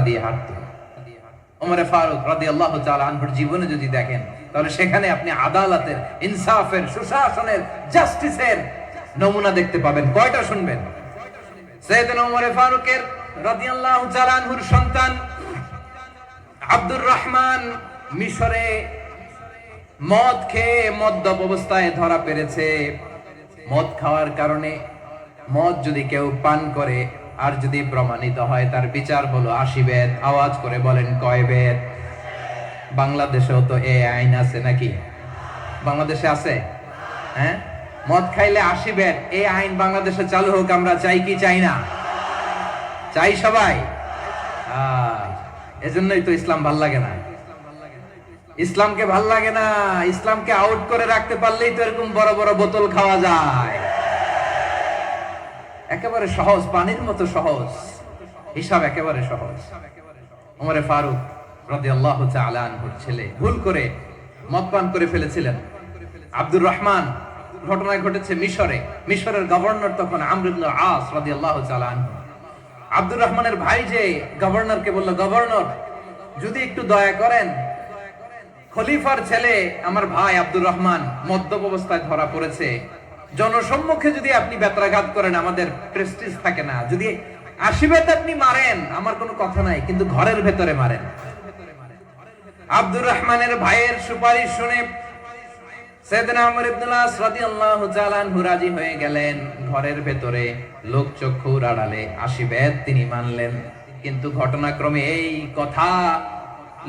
দিয়ে হাঁটতো। ওমর ফারুক রাদিয়াল্লাহু তাআলা আনহুর জীবনে যদি দেখেন, তাহলে সেখানে আপনি আদালতের, ইনসাফের, সুশাসনের, জাস্টিসের নমুনা দেখতে পাবেন। কয়টা শুনবেন? সাইয়েদনা ওমর ফারুকের রাদিয়াল্লাহু তাআলা আনহুর সন্তান আব্দুর রহমান মিশরে মদ খেয়ে মদ্যপ অবস্থায় ধরা পড়েছে। মদ খাওয়ার কারণে, মদ যদি কেউ পান করে আর যদি প্রমাণিত হয়, তার বিচার হলো 80 বেত। আওয়াজ করে বলেন কয় বেত? বাংলাদেশেও তো এই আইন আছে নাকি? বাংলাদেশে আছে? হ্যাঁ, মদ খাইলে 80 বেত, এই আইন বাংলাদেশে চালু হোক। আমরা চাই কি চাই না? চাই সবাই। এজন্যই তো ইসলাম ভাল লাগে না। ইসলামকে ভাল লাগে না। ইসলামকে আউট করে রাখতে পারলেই তো এরকম বড় বড় বোতল খাওয়া যায়। একেবারে সহজ, পানির মতো সহজ হিসাব, একেবারে সহজ। ওমর ফারুক রাদিয়াল্লাহু তাআলা আনহুর ছেলে ভুল করে মদ পান করে ফেলেছিলেন। আব্দুর রহমান, ঘটনা ঘটেছে মিশরে। মিশরের গভর্নর তখন আমর ইবনে আস রাদিয়াল্লাহু তাআলা আনহু। আব্দুর রহমানের ভাই যে গভর্নরকে বলল, গভর্নর যদি একটু দয়া করেন, খলিফার ছেলে আমার ভাই আব্দুর রহমান মদ্যপ অবস্থায় ধরা পড়েছে, জনসম্মুখে যদি আপনি বেত্রাঘাত করেন আমাদের প্রেস্টিজ থাকে না, যদি 80 বেত আপনি মারেন আমার কোনো কথা নাই, কিন্তু ঘরের ভেতরে মারেন। আব্দুর রহমানের ভাইয়ের সুপারিশ শুনে সাইয়েদনা আমর ইবনে আস রাদিয়াল্লাহু তাআলা আনহু রাজি হয়ে গেলেন। ঘরের ভেতরে লোক চক্ষুর আড়ালে 80 বেত তিনি মানলেন। কিন্তু ঘটনাক্রমে এই কথা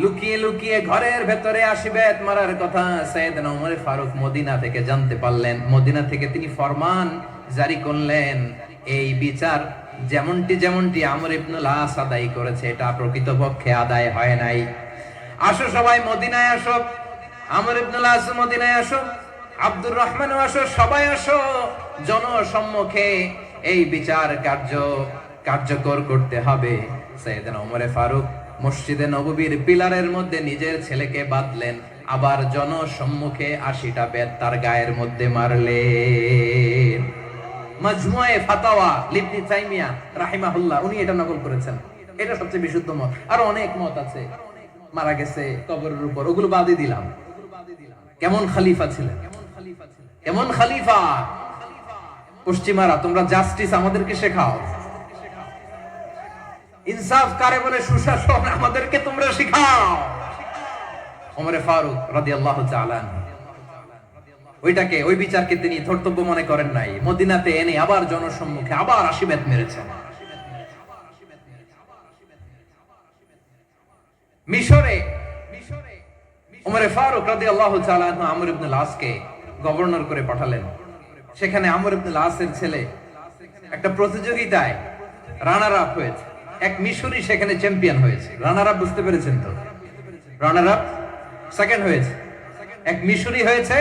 লুকিয়ে লুকিয়ে ঘরের ভেতরে 80 বেত মারার কথা সাইয়েদনা ওমর ফারুক মদিনা থেকে জানতে পারলেন। মদিনা থেকে তিনি ফরমান জারি করলেন, এই বিচার যেমনটি আমর ইবনে আস আদায় করেছে, এটা প্রকৃতপক্ষে আদায় হয় নাই। আসো সবাই মদিনায় আসো, আমর ইবনে আস মদিনায় আসো, আব্দুর রহমানও আসো, সবাই আসো, জনসম্মুখে এই বিচার কার্যকর করতে হবে। সাইয়েদনা ওমর ফারুক মসজিদে নববীর পিলারের মধ্যে নিজের ছেলেকে বাঁধলেন, আবার জনসম্মুখে 80টা বেত তার গায়ের মধ্যে মারলেন। মাজমুয়ে ফাতাওয়া ইবনে তাইমিয়া রাহিমাহুল্লাহ উনি এটা নকল করেছেন। এটা সবচেয়ে বিশুদ্ধ মত। আর অনেক মত আছে, মারা গেছে কবরের উপর, ওগুলো বাদই দিলাম। কেমন খলিফা ছিলেন, কেমন খলিফা! পশ্চিমারা তোমরা জাস্টিস আমাদেরকে শেখাও, ইনসাফ কারে বলে, সুশাসন আমাদেরকে তোমরা শিখাও। ওমর ফারুক রাদিয়াল্লাহু তাআলা আনহু ওইটাকে, ওই বিচারকে তিনি ধর্তব্য মনে করেন নাই। মদিনাতে এনে আবার জনসম্মুখে আবার 80 বেত মেরেছেন। মিশরে ওমর ফারুক রাদিয়াল্লাহু তাআলা আনহু আমর ইবনে আসকে গভর্নর করে পাঠালেন। সেখানে আমর ইবনে আসের ছেলে একটা প্রতিযোগিতায় রানার আপ হয়েছে। এক মিশরি সেখানে চ্যাম্পিয়ন হয়েছে। রানার আপ বুঝতে পেরেছেন তো? রানার আপ সেকেন্ড হয়েছে, এক মিশরি হয়েছে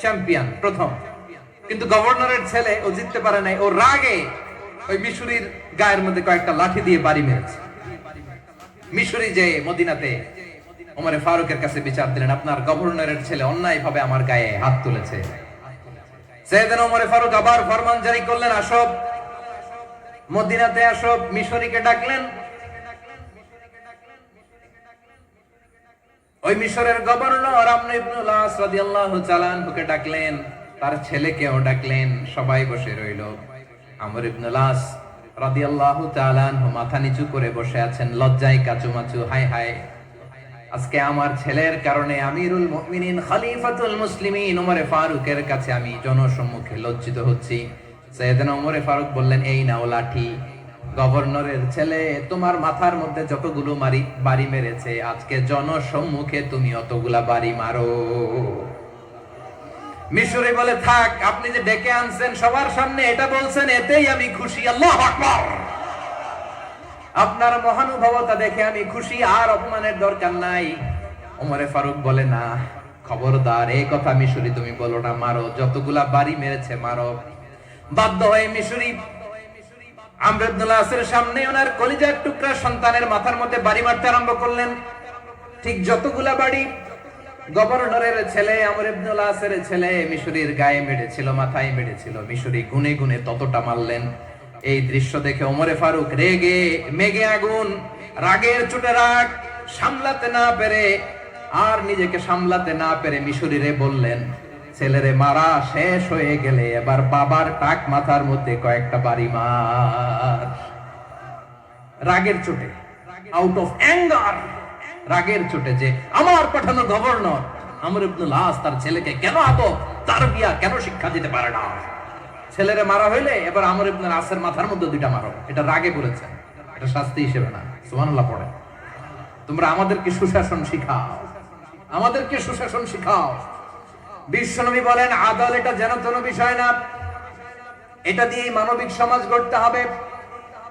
চ্যাম্পিয়ন প্রথম। কিন্তু গভর্নরের ছেলে ও জিততে পারে নাই। ও রাগে ওই মিশরির গায়ের মধ্যে কয়েকটা লাঠি দিয়ে বাড়ি মেরেছে। মিশরি যে মদিনাতে ওমর ফারুকের কাছে বিচার দিলেন, আপনার গভর্নরের ছেলে অন্যায়ভাবে আমার গায়ে হাত তুলেছে। সাইয়েদনা ওমর ফারুক আবার ফরমান জারি করলেন, আসো মদিনাতে আসো। মিশরীকে ডাকলেন। ওই মিশরের গভর্নর আমর ইবনে আস রাদিয়াল্লাহু তাআলা আনহুকে ডাকলেন, তার ছেলেকেও ডাকলেন। সবাই বসে রইল। আমর ইবনে আস রাদিয়াল্লাহু তাআলা আনহু মাথা নিচু করে বসে আছেন, লজ্জায় কাচুমাচু। হায় হায়, আজকে আমার ছেলের কারণে আমিরুল মুমিনিন খলিফাতুল মুসলিমিন ওমর ফারুকের কাছে আমি জনসম্মুখে লজ্জিত হচ্ছি। সাইয়েদনা ওমর ফারুক বললেন, এই নাও লাঠি, গভর্নরের ছেলে তোমার মাথার মধ্যে যতগুলো বাড়ি মেরেছে, আজকে জনসম্মুখে তুমি অতগুলা বাড়ি মারো। মিশরে বলে, থাক, আপনি যে ডেকে আনছেন সবার সামনে এটা বলছেন, এতেই আমি খুশি। আল্লাহু আকবার! আপনার মহানুভবতা দেখে আমি খুশি, আর অপমানের দরকার নাই। ওমর ফারুক বলে, না, খবরদার, এই কথা মিশরি তুমি বলো না, মারো, যতগুলা বাড়ি মেরেছে মারো। বাধ্য হয়ে মিশরি আমর ইবনে আসের সামনে ওনার কলিজার টুকরা সন্তানের মাথার মধ্যে বাড়ি মারতে আরম্ভ করলেন। ঠিক যতগুলা বাড়ি গভর্নরের ছেলে আমর ইবনে আসের ছেলে মিশরির গায়ে মেরেছিল, মাথায় মেরেছিল, মিশরি গুনে গুনে ততটা মারলেন। এই দৃশ্য দেখে ওমর ফারুক রেগে মেগে আগুন, রাগের চোটে রাগ সামলাতে না পেরে আর নিজেকে সামলাতে না পেরে মিশরীরে বললেন, ছেলেরে মারা শেষ হয়ে গেলে এবার বাবার টাক মাথার মধ্যে কয়েকটা বাড়ি মার। রাগের চোটে, আউট অফ অ্যাঙ্গার, রাগের চোটে যে আমার পাঠানো গভর্নর আমর ইবনুল আস তার ছেলেকে কেন তারবিয়া কেন শিক্ষা দিতে পারে না, ছেলেরে মারা হইলে এবার আমর ইবনুল আসের মাথার মধ্যে দুইটা মারো। এটা রাগে বলেছেন, এটা শাস্তি হিসেবে না। সুবহানাল্লাহ পড়ে। তোমরা আমাদেরকে সুশাসন শিখাও, আমাদেরকে সুশাসন শিখাও। বিশ্বনবী বলেন আদল এটা যেন কোনো বিষয় না, এটা দিয়েই মানবিক সমাজ গড়তে হবে।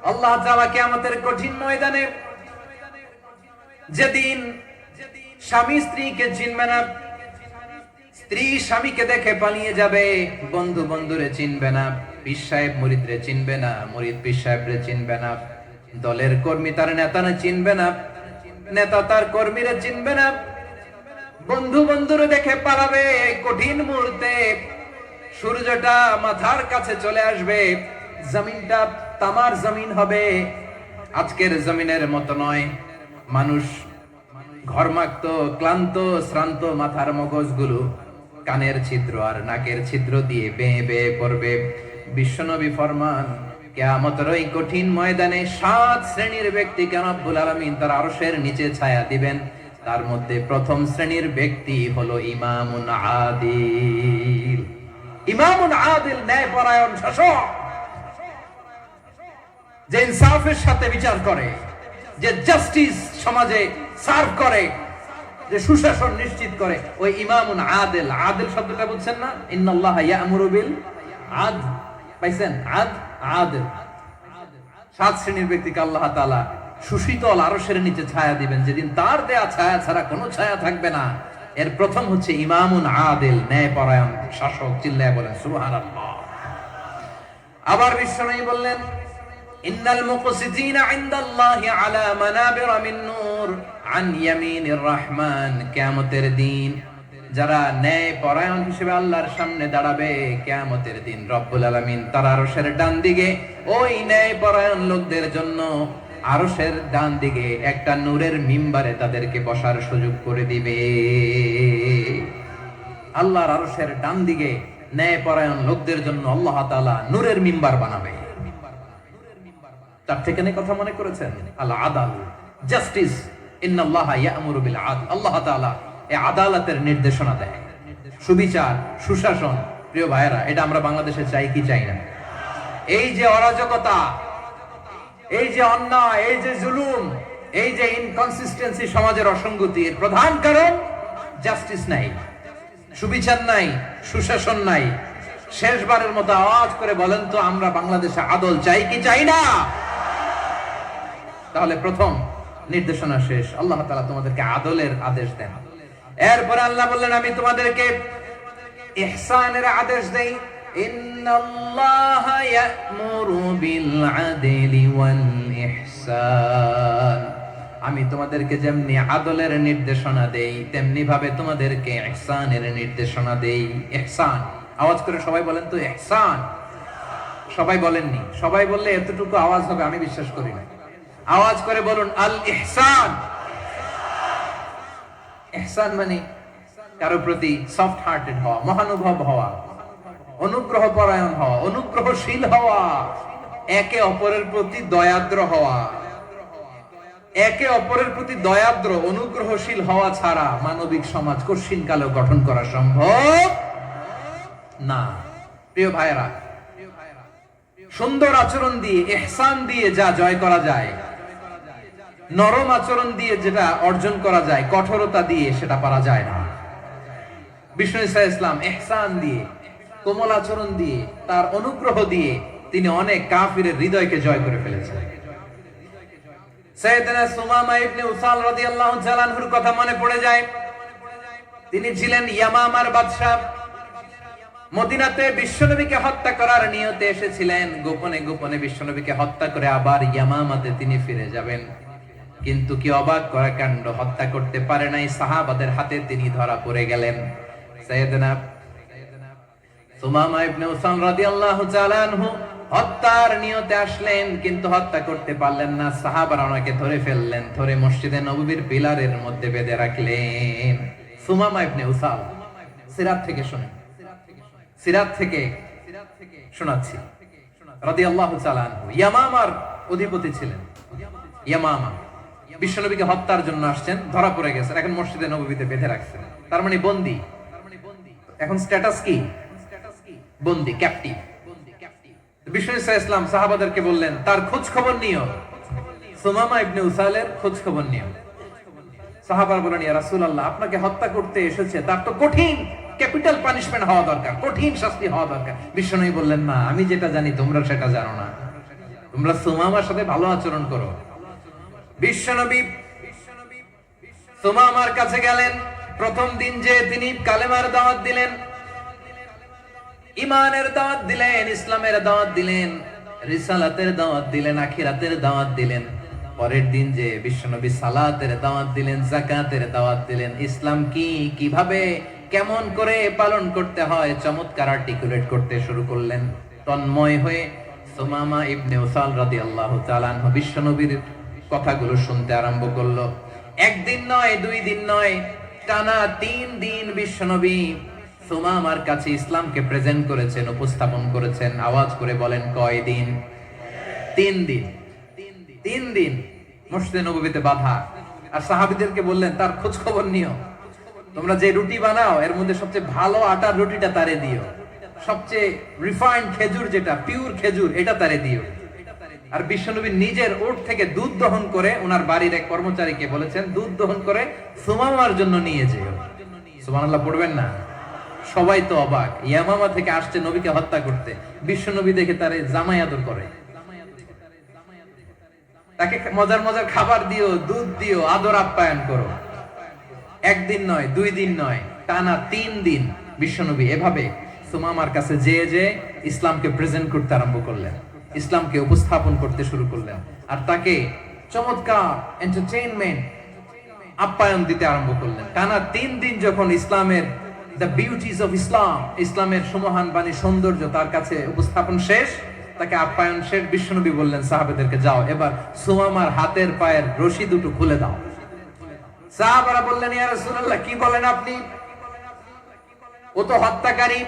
আল্লাহ তাআলা কিয়ামতের কঠিন ময়দানে যেদিন স্বামী স্ত্রীকে চিনবে না, স্ত্রী স্বামীকে দেখে পালিয়ে যাবে, বন্ধু বন্ধুরে চিনবে না, পীর সাহেব মুরিদরে চিনবে না, মুরিদ পীর সাহেবরে চিনবে না, দলের কর্মী তার নেতারে চিনবে না, নেতা তার কর্মীরা চিনবে না, বন্ধু বন্ধুরে দেখে পালাবে। কঠিন মুহূর্তে সূর্যটা মাথার কাছে চলে আসবে, জমিনটা তামার জমিন হবে, আজকের জমিনের মতো নয়। মানুষ ঘর্মাক্ত ক্লান্ত শ্রান্ত মাথার মগজগুলো কানের ছিদ্র আর নাকের ছিদ্র দিয়ে বেয়ে বেয়ে পড়বে। বিশ্বনবী ফরমান কিয়ামতের ওই কঠিন ময়দানে 7 শ্রেণীর ব্যক্তিকে রব্বুল আলামিন তার আরশের নিচে ছায়া দিবেন। তার মধ্যে প্রথম শ্রেণীর ব্যক্তি হলো ইমামুন আদিল। ইমামুন আদিল ন্যায়পরায়ণ শাসক, যে ইনসাফের সাথে বিচার করে, যে জাস্টিস সমাজে সার্ভ করে, যে সুশাসন নিশ্চিত করে, ওই ইমামুন আদিল। আদিল শব্দটা বুঝছেন না? ইন্নাল্লাহা ইয়া'মুরু বিল আদল। পাইছেন? আদিল। 7 শ্রেণীর ব্যক্তিকে আল্লাহ তাআলা সুশীতল আরশের নিচে ছায়া দিবেন, যেদিন তার দেয়া ছায়া ছাড়া কোনো ছায়া থাকবে না। এর প্রথম হচ্ছে ইমামুন আদিল, ন্যায়পরায়ণ শাসক। চিল্লায় বলেন সুবহানাল্লাহ। আবার বিশ্বনবী বললেন ইন্নাল মুকসিতিনা ইনদাল্লাহি আলা মানাবিরা মিন নূর আন ইয়ামিনির রহমান। কিয়ামতের দিন যারা ন্যায়পরায়ণ হিসেবে আল্লাহর সামনে দাঁড়াবে, কিয়ামতের দিন রব্বুল আলামিন তার আরশের ডান দিকে ওই ন্যায়পরায়ণ লোকদের জন্য আরশের ডান দিকে একটা নূরের মিম্বারে তাদেরকে বসার সুযোগ করে দিবে। আল্লাহর আরশের ডান দিকে ন্যায়পরায়ণ লোকদের জন্য আল্লাহ তাআলা নূরের মিম্বার বানাবে। তার থেকে কথা মনে করেছেন? আল আদাল, জাস্টিস। ইন্নাল্লাহা ইয়া'মুরু বিল আদল। আল্লাহ তাআলা এই আদালতের নির্দেশনা দেয়, সুবিচার, সুশাসন। প্রিয় ভাইয়েরা, এটা আমরা বাংলাদেশে চাই কি চাই না? এই যে অরাজকতা, এই যে অন্যায়, এই যে জুলুম, এই যে ইনকনসিস্টেন্সি, সমাজের অসঙ্গতি, এর প্রধান কারণ জাস্টিস নাই, সুবিচার নাই, সুশাসন নাই। শেষবারের মতো আওয়াজ করে বলেন তো, আমরা বাংলাদেশে আদল চাই কি চাই না? তাহলে প্রথম নির্দেশনা শেষ। আল্লাহ তাআলা তোমাদেরকে আদলের আদেশ দেন। এরপরে আল্লাহ বললেন আমি তোমাদেরকে ইহসানের আদেশ দেই। ইন্নাল্লাহা ইয়া'মুরু বিল আদলি ওয়াল ইহসান। আমি তোমাদেরকে যেমনি আদলের নির্দেশনা দেই, তেমনি ভাবে তোমাদেরকে ইহসানের নির্দেশনা দেই। ইহসান, আওয়াজ করে সবাই বলেন তো ইহসান। সবাই বলেননি? সবাই বললে এতটুকু আওয়াজ হবে আমি বিশ্বাস করি না। আওয়াজ করে বলুন আল ইহসান। ইহসান মানে কারো প্রতি সফট হার্টেড হওয়া, মহানুভব হওয়া, অনুগ্রহ পরায়ণ হওয়া, অনুগ্রহশীল হওয়া, একে অপরের প্রতি দয়াদ্র হওয়া। একে অপরের প্রতি দয়াদ্র, অনুগ্রহশীল হওয়া ছাড়া মানবিক সমাজ কঠিন কালেও গঠন করা সম্ভব না। প্রিয় ভাইয়েরা, সুন্দর আচরণ দিয়ে, ইহসান দিয়ে যা জয় করা যায়, নরম আচরণ দিয়ে যেটা অর্জন করা যায়, কঠোরতা দিয়ে সেটা পারা যায় না। বিষ্ণু ঈসা ইসলাম ইহসান দিয়ে, কোমল আচরণ দিয়ে, তার অনুগ্রহ দিয়ে তিনি অনেক কাফিরের হৃদয়কে জয় করে ফেলেছেন। সাইয়েদনা সুমামা ইবনে উসাল রাদিয়াল্লাহু তাআলা আনহুর কথা মনে পড়ে যায়। তিনি ছিলেন ইয়ামামার বাদশা। মদিনাতে বিশ্বনবীকে হত্যা করার নিয়তে এসেছিলেন। গোপনে গোপনে বিশ্বনবীকে হত্যা করে আবার ইয়ামামাতে তিনি ফিরে যাবেন। কিন্তু কি অবাক করা কাণ্ড, হত্যা করতে পারে নাই, সাহাবাদের হাতে তিনি ধরা পড়ে গেলেন। সাইয়েদনা সুমামা ইবনে উসাল রাদিয়াল্লাহু তাআলা আনহু হত্যার নিয়তে আসলেন, কিন্তু হত্যা করতে পারলেন না। সাহাবারা ওনাকে ধরে ফেললেন, ধরে মসজিদে নববীর পিলারের মধ্যে বেঁধে রাখলেন। সুমামা ইবনে উসাল, সিরাত থেকে শুনেন, সিরাত থেকে শোনাচ্ছি। রাদিয়াল্লাহু তাআলা আনহু ইয়ামামার অধিপতি ছিলেন। ইয়ামামা বিশ্বনবীকে হত্যার জন্য আসছেন, ধরা পড়ে গেছেন, এখন মসজিদে নববীতে বেঁধে রাখছেন, তার মানে বন্দী। এখন স্ট্যাটাস কি? বন্দী, ক্যাপটিভ। বিষ্ণু ইসলাম সাহাবাদেরকে বললেন তার খোঁজ খবর নিও, সুমামা ইবনে উসালের খোঁজ খবর নিও। সাহাবারা বলেন, ইয়া রাসূলুল্লাহ, আপনাকে হত্যা করতে এসেছে, তার তো কঠিন ক্যাপিটাল পানিশমেন্ট হওয়া দরকার, কঠিন শাস্তি হওয়া দরকার। বিষ্ণু বললেন, না, আমি যেটা জানি তোমরা সেটা জানো না, তোমরা সুমামার সাথে ভালো আচরণ করো। বিশ্বনবী সুমামার কাছে গেলেন। প্রথম দিন যে তিনি কালেমার দাওয়াত দিলেন, ইমানের দাওয়াত দিলেন, ইসলামের দাওয়াত দিলেন, রিসালাতের দাওয়াত দিলেন, আখিরাতের দাওয়াত দিলেন। পরের দিন যে বিশ্বনবী সালাতের দাওয়াত দিলেন, যাকাতের দাওয়াত দিলেন, ইসলাম কি, কিভাবে, কেমন করে পালন করতে হয় চমৎকার আর্টিকুলেট করতে শুরু করলেন। তন্ময় হয়ে সুমামা ইবনে উসাল রাদিয়াল্লাহু তাআলা আনহু বিশ্বনবীর কথাগুলো শুনতে আরম্ভ করলো। একদিন নয়, দুই দিন নয়, টানা 3 দিন বিশ্বনবী সুমামার কাছে ইসলামকে প্রেজেন্ট করেছেন, উপস্থাপন করেছেন। আওয়াজ করে বলেন, কয় দিন? 3 দিন। 3 দিন মসজিদে নববীতে বাঁধা। আর সাহাবীদেরকে বললেন, তার খোঁজ খবর নিও, তোমরা যে রুটি বানাও এর মধ্যে সবচেয়ে ভালো আটার রুটিটা তারে দিও, সবচেয়ে রিফাইন্ড খেজুর, যেটা পিওর খেজুর, এটা তারে দিও। আর বিশ্বনবী নিজের ওট থেকে দুধ দহন করে ওনার বাড়ির এক কর্মচারীকে বলেছেন, দুধ দহন করে সুমামার জন্য নিয়ে যেও। সুবহানাল্লাহ পড়বেন না? সবাই তো অবাক, ইয়ামামা থেকে আসছে নবীকে হত্যা করতে, বিশ্বনবী দেখে তারে জামাই আদর করে, তাকে মজার মজার খাবার দিও, দুধ দিও, আদর আপ্যায়ন করো। একদিন নয়, 2 দিন নয়, টানা 3 দিন বিশ্বনবী এভাবে সুমামার কাছে যে ইসলামকে প্রেজেন্ট করতে আরম্ভ করলেন, ইসলামকে উপস্থাপন করতে শুরু করলেন। আর তাকে চমৎকার এন্টারটেইনমেন্ট, আপ্যায়ন দিতে আরম্ভ করলেন। টানা 3 দিন যখন ইসলামের দ্য বিউটিজ অফ ইসলাম, ইসলামের সুমহান বাণী, সৌন্দর্য তার কাছে উপস্থাপন শেষ, তাকে আপ্যায়ন শেষ, বিশ্বনবী বললেন সাহাবাদেরকে, যাও এবার সুমামার হাতের পায়ের রশি দুটো খুলে দাও। সাহাবারা বললেন, ইয়া রাসূলুল্লাহ, কি বলেন আপনি? ও তো হত্যাকারী,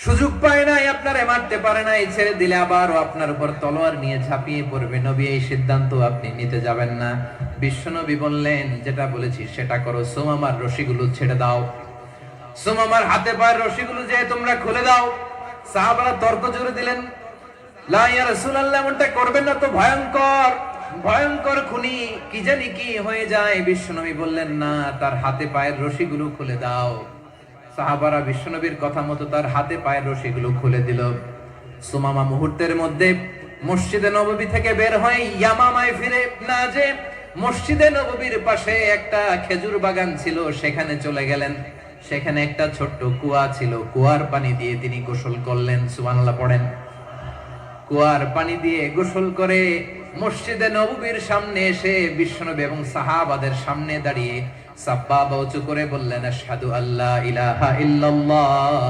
সুযোগ পায় নাই, আপনারে মারতে পারে নাই, ছেড়ে দিলে আবার ও আপনার উপর তলোয়ার নিয়ে ঝাঁপিয়ে পড়বে। নবী, এই সিদ্ধান্ত আপনি নিতে যাবেন না। বিশ্বনবী বললেন, যেটা বলেছি সেটা করো, সুমামার রশিগুলো ছেড়ে দাও, সুমামার হাতে পায়ের রশিগুলো যে তোমরা খুলে দাও। সাহাবারা তর্ক জুড়ে দিলেন, লা ইয়া রাসূলুল্লাহ, এমনটা করবেন না, তো ভয়ঙ্কর, ভয়ঙ্কর খুনি, কি জানি কি হয়ে যায়। বিশ্বনবী বললেন, না, তার হাতে পায়ের রশিগুলো খুলে দাও। সাহাবারা বিশ্বনবীর কথা মতো তার হাতে পায়ের রশিগুলো খুলে দিল। সুমামা মুহূর্তের মধ্যে মসজিদে নববী থেকে বের হয়ে ইয়ামামায় ফিরে না যে মসজিদে নববীর পাশে একটা খেজুর বাগান ছিল, সেখানে চলে গেলেন। সেখানে একটা ছোট্ট কুয়া ছিল, কুয়ার পানি দিয়ে তিনি গোসল করলেন। সুবহানাল্লাহ পড়েন। কুয়ার পানি দিয়ে গোসল করে মসজিদে নববীর সামনে এসে বিশ্বনবী এবং সাহাবাদের সামনে দাঁড়িয়ে সাব্বাবা উঁচু করে বললেন, আশহাদু আল্লা ইলাহা ইল্লাল্লাহ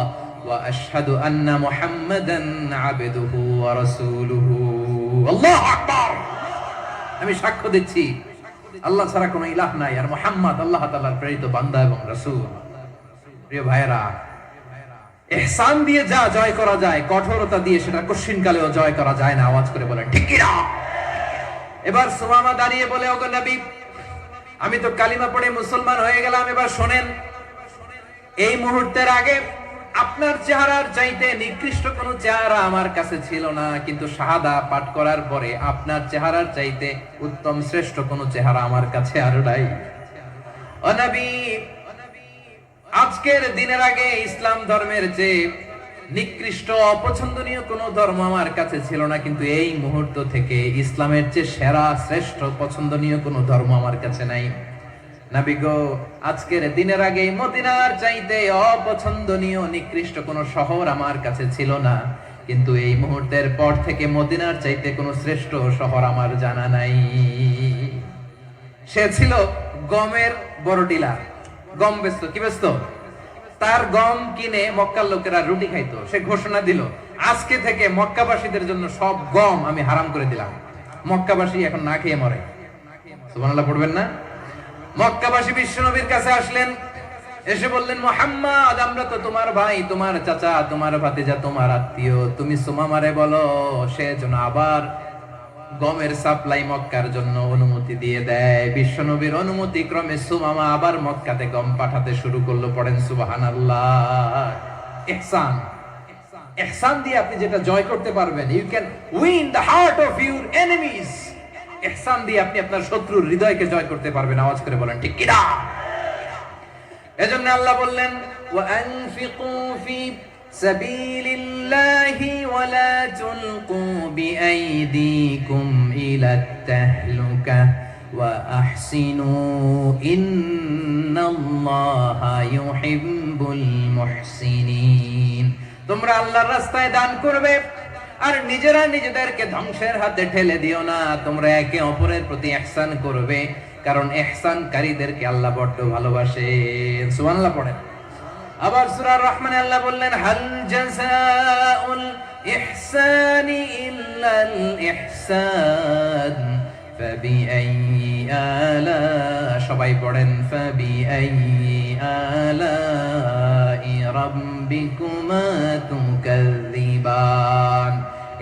ওয়া আশহাদু আন্না মুহাম্মাদান আবদুহু ওয়া রাসূলুহু। আল্লাহু আকবার। আমি সাক্ষ্য দিচ্ছি আল্লাহ ছাড়া কোনো ইলাহ নাই, আর মুহাম্মদ আল্লাহ তাআলার প্রেরিত বান্দা এবং রাসূল। প্রিয় ভাইরা, ইহসান দিয়ে যা জয় করা যায়, কঠোরতা দিয়ে সেটা কঠিনকালেও জয় করা যায় না। আওয়াজ করে বলেন, ঠিক কি না? এবার সুমামা দাঁড়িয়ে বলে, ওগো নবী, আমি তো কালিমা পড়ে মুসলমান হয়ে গেলাম, এবার শোনেন, এই মুহূর্তের আগে আপনার চেহারার চাইতে নিকৃষ্ট কোনো চেহারা আমার কাছে ছিল না, কিন্তু শাহাদা পাঠ করার পরে আপনার চেহারার চাইতে উত্তম শ্রেষ্ঠ কোনো চেহারা আমার কাছে আর নাই। ও নবী, আজকের দিনের আগে ইসলাম ধর্মের চেয়ে নিকৃষ্ট অপছন্দনীয় কোন ধর্ম আমার কাছে ছিল না, কিন্তু এই মুহূর্ত থেকে ইসলামের চেয়ে সেরা শ্রেষ্ঠ পছন্দনীয় কোন ধর্ম আমার কাছে নাই। নবী গো, আজকের দিনের আগে মদিনার চাইতে অপছন্দনীয় নিকৃষ্ট কোন শহর আমার কাছে ছিল না, কিন্তু এই মুহূর্তের পর থেকে মদিনার চাইতে কোন শ্রেষ্ঠ শহর আমার জানা নাই। সে ছিল গমের বড় ডিলার, গম বেচতো। কি বেচতো? তার গম কিনে মক্কার লোকেরা রুটি খাইতো। সে ঘোষণা দিল, আজকে থেকে মক্কাবাসীদের জন্য সব গম আমি হারাম করে দিলাম। মক্কাবাসী এখন না খেয়ে মরে। সুবহানাল্লাহ পড়বেন না? মক্কাবাসী বিশ্বনবীর কাছে আসলেন, এসে বললেন, মুহাম্মদ, আমরা তো তোমার ভাই, তোমার চাচা, তোমার ভাতিজা, তোমার আত্মীয়। তুমি সুমামারে বলো সে যেন আবার গমের সাপ্লাই মক্কার জন্য অনুমতি দিয়ে দেয়। বিশ্বনবীর অনুমতি ক্রমে সুমামা আবার মক্কাতে গম পাঠাতে শুরু করলো। পড়েন সুবহানাল্লাহ। ইহসান, ইহসান দিয়ে আপনি যেটা জয় করতে পারবেন, you can win the heart of your enemies. ইহসান দিয়ে আপনি আপনার শত্রুর হৃদয়কে জয় করতে পারবেন। আওয়াজ করে বলেন ঠিক কিনা? এজন্য আল্লাহ বললেন, ওয়ানফিকু ফি সাবিলিল্লাহি ওয়ালা তুলকু বিআইদিকুম ইলাত তাহলুকা ওয়া আহসিনু ইন্নাল্লাহা ইউহিব্বুল মুহসিনিন। তোমরা আল্লাহর রাস্তায় দান করবে আর নিজেরা নিজেদেরকে ধ্বংসের হাতে ঠেলে দিও না। তোমরা একে অপরের প্রতি ইহসান করবে, কারণ ইহসানকারীদেরকে আল্লাহ বড় ভালোবাসেন। সুবহানাল্লাহ পড়েন। আবার সূরা রহমানে আল্লাহ বললেন, হাল জাযাউল ইহসানি ইল্লাল ইহসান ফাবিআইয়ি আলা, সবাই পড়েন, ফাবিআইয়ি আলাই রাব্বিকুমা তুকাযযিবান।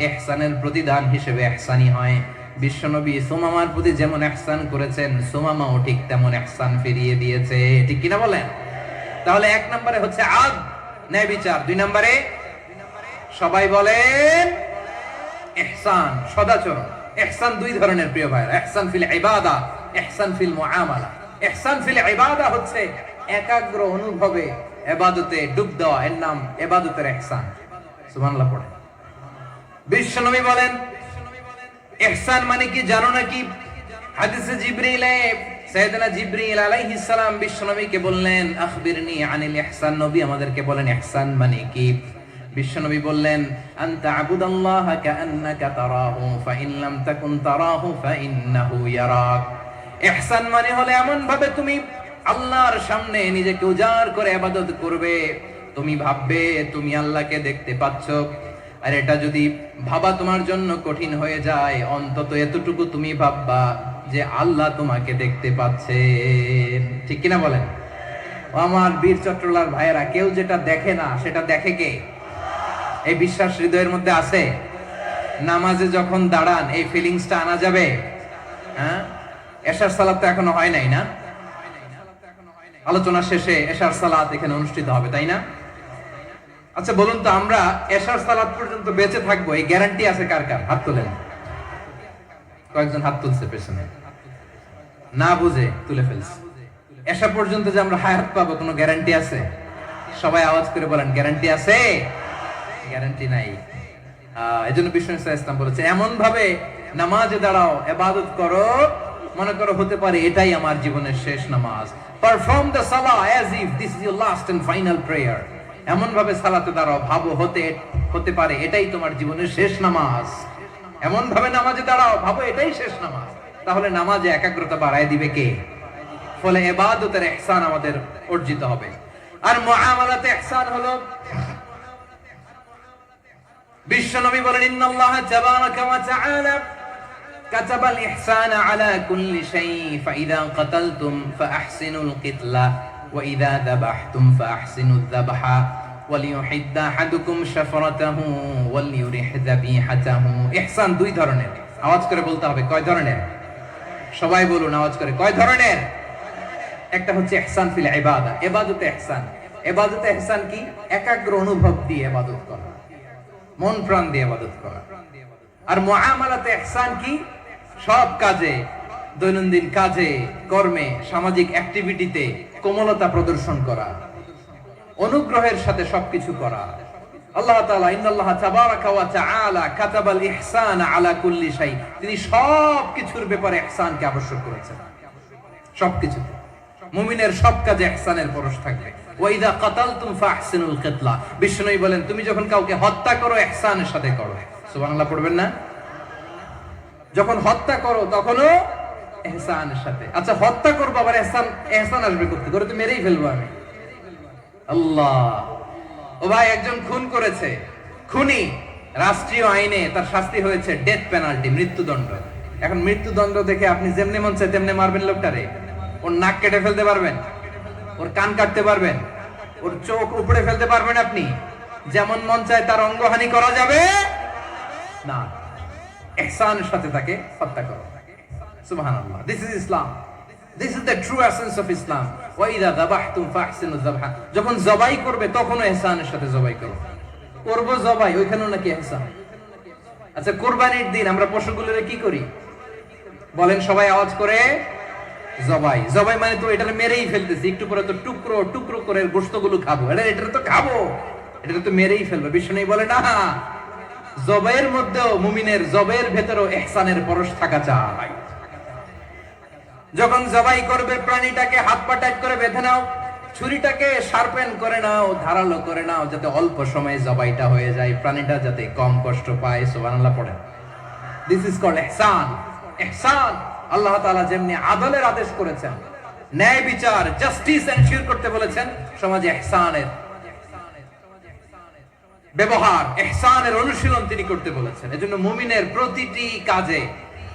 ইহসানের প্রতিদান হিসেবে ইহসানই হয়। বিশ্বনবী সুমামার প্রতি যেমন ইহসান করেছেন, সুমামাও ঠিক তেমন ইহসান ফিরিয়ে দিয়েছে। ঠিক কিনা বলেন? তাহলে এক নম্বরে হচ্ছে আদ, ন্যায় বিচার। দুই নম্বরে সবাই বলেন ইহসান, সদাচরণ। ইহসান দুই ধরনের প্রিয় ভাইরা, ইহসান ফিল ইবাদা, ইহসান ফিল মুআমালা। ইহসান ফিল ইবাদা হচ্ছে একাগ্র অনুভবে ইবাদতে ডুব দেওয়া, এর নাম ইবাদতের ইহসান। সুবহানাল্লাহ পড়েন। বিশ্বনবী বলেন ইহসান মানে কি জানো নাকি? হাদিসে জিবরিলে সাইয়েদনা জিবরিল আলাইহিস সালাম বিশ্বনবীকে বললেন, আখবিরনি আনিল ইহসান। নবী আমাদেরকে বলেন ইহসান মানে কি? বিশ্বনবী বললেন, আনতা আবুদাল্লাহ কাআন্নাকা তারাহু ফাইন লাম তাকুন তারাহু ফাইন্নাহু ইয়ারাক। ইহসান মানে হলো এমন ভাবে তুমি আল্লাহর সামনে নিজেকে উজাড় করে ইবাদত করবে, তুমি ভাববে তুমি আল্লাহকে দেখতে পাচ্ছ। আর এটা যদি ভাবা তোমার জন্য কঠিন হয়ে যায়, অন্তত এতটুকু তুমি ভাববা যে আল্লাহ তোমাকে দেখতে পাচ্ছেন। ঠিক কিনা বলেন? আমার বীর চট্টলার ভাইয়েরা, কেউ যেটা দেখে না সেটা দেখে কে? এই বিশ্বাস হৃদয়ের মধ্যে আছে? নামাজে যখন দাঁড়ান এই ফিলিংসটা আনা যাবে? হ্যাঁ, এশার সালাত তো এখনো হয় নাই না? আলোচনা শেষে এশার সালাত এখানে অনুষ্ঠিত হবে, তাই না? আচ্ছা বলুন তো, আমরা এশার সালাত পর্যন্ত বেঁচে থাকবো এই গ্যারান্টি আছে কার কার? হাত তোলেন। কয়েকজন হাত তুলছে পেছনে, না বুঝে তুলে ফেলছে। এশা পর্যন্ত যে আমরা হায়াত পাবো কোনো গ্যারান্টি আছে? সবাই আওয়াজ করে বলেন, গ্যারান্টি আছে? গ্যারান্টি নাই। এজন্য বিষ্ণু ইসলাম বলেছে, এমন ভাবে নামাজে দাঁড়াও, ইবাদত করো, মনে করো হতে পারে এটাই আমার জীবনের শেষ নামাজ। Perform the salah as if this is your last and final prayer. এমন ভাবে সালাতে দাঁড়াও, ভাবো হতে পারে এটাই তোমার জীবনের শেষ নামাজ। এমন ভাবে নামাজে দাঁড়াও, ভাবো এটাই শেষ নামাজ। তাহলে নামাজে একাগ্রতা বাড়ায় দিবে কে? ফলে ইবাদতের ইহসান আমাদের অর্জিত হবে। আর মুআমালাতে ইহসান হলো, বিশ্বনবী বলেন, ইন্নাল্লাহা তাবারাকা ওয়া তাআলা কাতাবাল ইহসানা আলা কুল্লি শাই ফাইদা কাতালতুম ফাআহসিনুল কিতলা ওয়া ইযা যাবাহতুম ফাআহসিনুয যাবহা ওয়ালিয়ুহিদ্দা আহাদুকুম শাফরাতাহু ওয়ালিয়ুরিহ যাবিহাতাহু। ইহসান দুই ধরনের। আওয়াজ করে বলতে হবে, কয় ধরনের? সবাই বলুন আওয়াজ করে, কয় ধরনের? একটা হচ্ছে ইহসান ফিল ইবাদা, ইবাদতে ইহসান। ইবাদতে ইহসান কি? একাগ্র অনুভব দিয়ে ইবাদত করা, মন প্রাণ দিয়ে ইবাদত করা। আর মুআমালাতে ইহসান কি? সব কাজে, দৈনন্দিন কাজে, কর্মে, সামাজিক অ্যাক্টিভিটিতে কোমলতা প্রদর্শন করা, অনুগ্রহের সাথে সবকিছু করা। আল্লাহ তাআলা ইন্নাল্লাহা তাবারাকা ওয়া তাআলা কাতাবাল ইহসানা আলা কুল্লি শাই, তিনি সবকিছুর ব্যাপারে ইহসানকে আবশ্যক করেছেন। সবকিছুতে মুমিনের সব কাজে ইহসানের পরশ থাকবে। ওয়া ইযা কাতালতুম ফাহসিনুল কিতলা, বিষ্ণু বলেন তুমি যখন কাউকে হত্যা করো ইহসানের সাথে করো। সুবহানাল্লাহ পড়বেন না? যখন হত্যা করো তখনও ইহসানের সাথে। আচ্ছা হত্যা করবো আবার ইহসান আসবে করতে করে, তো মেরেই ফেলবো আমি। আল্লাহ, ও ভাই একজন খুন করেছে, খুনি রাষ্ট্রীয় আইনে তার শাস্তি হয়েছে ডেথ পেনাল্টি, মৃত্যুদণ্ড। এখন মৃত্যুদণ্ড দেখে আপনি যেমনি মন চায় তেমনি মারবেন লোকটারে? ওর নাক কেটে ফেলতে পারবেন? ওর কান কাটতে পারবেন? ওর চোখ উপড়ে ফেলতে পারবেন আপনি? যেমন মন চায় তার অঙ্গহানি করা যাবে না। ইহসানের সাথে তাকে হত্যা করো। সুবহানাল্লাহ। This is Islam. This is the true essence of Islam. ওয়া ইযা যাবাহতুম ফাহসিনু যাবহা, যখন জবাই করবে তখনও ইহসানের সাথে জবাই করো। করব জবাই, ওইখানেও নাকি ইহসান। আচ্ছা, কুরবানির দিন আমরা পশুগুলোরে কি করি বলেন সবাই আওয়াজ করে? জবাই। জবাই মানে তো এটা মেরেই ফেলতেছি, একটু পরে তো টুকরো টুকরো করে গোশতগুলো খাবো। এটা তো খাবো, এটা তো মেরেই ফেলবো। বিষ্ণু বলে না, জবাইয়ের মধ্যেও মুমিনের জবাইয়ের ভেতরেও ইহসানের পরশ থাকা চাই। যখন জবাই করবে প্রাণীটাকে হাত পা টাইট করে বেঁধে নাও, ছুরিটাকে শার্পেন করে নাও, ধারালো করে নাও, যাতে অল্প সময়ে জবাইটা হয়ে যায়, প্রাণীটা যাতে কম কষ্ট পায়। সুবহানাল্লাহ পড়ে। দিস ইজ কল্ড ইহসান। ইহসান আল্লাহ তাআলা যেমনি আদলের আদেশ করেছেন, ন্যায় বিচার, জাস্টিস এনশিওর করতে বলেছেন, সমাজে ইহসানের ব্যবহার, ইহসানের অনুশীলন তিনি করতে বলেছেন। এজন্য মুমিনের প্রতিটি কাজে,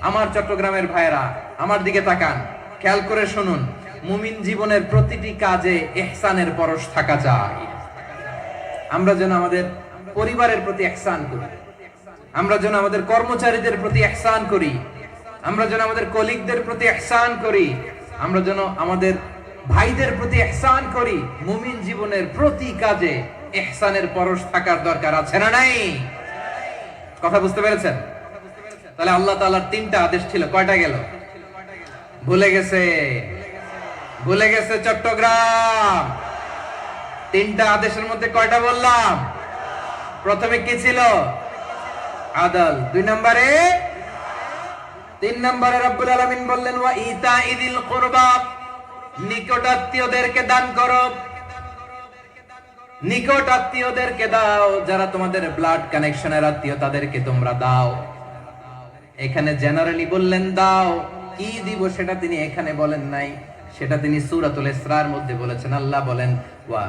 আমার চট্টগ্রামের ভাইরা আমার দিকে তাকান, খেয়াল করে শুনুন, মুমিন জীবনের প্রতিটি কাজে ইহসানের পরশ থাকা চাই। আমরা যেন আমাদের পরিবারের প্রতি ইহসান করি, আমরা যেন আমাদের কর্মচারীদের প্রতি ইহসান করি, আমরা যেন আমাদের কলিগদের প্রতি ইহসান করি, আমরা যেন আমাদের ভাইদের প্রতি ইহসান করি। মুমিন জীবনের প্রতি কাজে ইহসানের পরশ থাকার দরকার আছে না নাই? কথা বুঝতে পেরেছেন? তাহলে আল্লাহ তাআলার তিনটা আদেশ ছিল, কয়টা গেল? ভুলে গেছে, ভুলে গেছে চট্টগ্রাম। তিনটা আদেশের মধ্যে কয়টা বললাম? প্রথমে কি ছিল? আদল। 2 নম্বরে, 3 নম্বরে রব্বুল আলামিন বললেন ওয়া ইতাইযিল কুরবা, নিকট আত্মীয়দেরকে দান করো। নিকট আত্মীয়দেরকে দাও, যারা তোমাদের ব্লাড কানেকশনের আত্মীয় তাদেরকে তোমরা দাও। এখানে জেনারেলি বললেন দাও, কি দিব সেটা তিনি এখানে বলেন নাই, সেটা তিনি সূরাতুল ইসরার মধ্যে বলেছেন। আল্লাহ বলেন ওয়া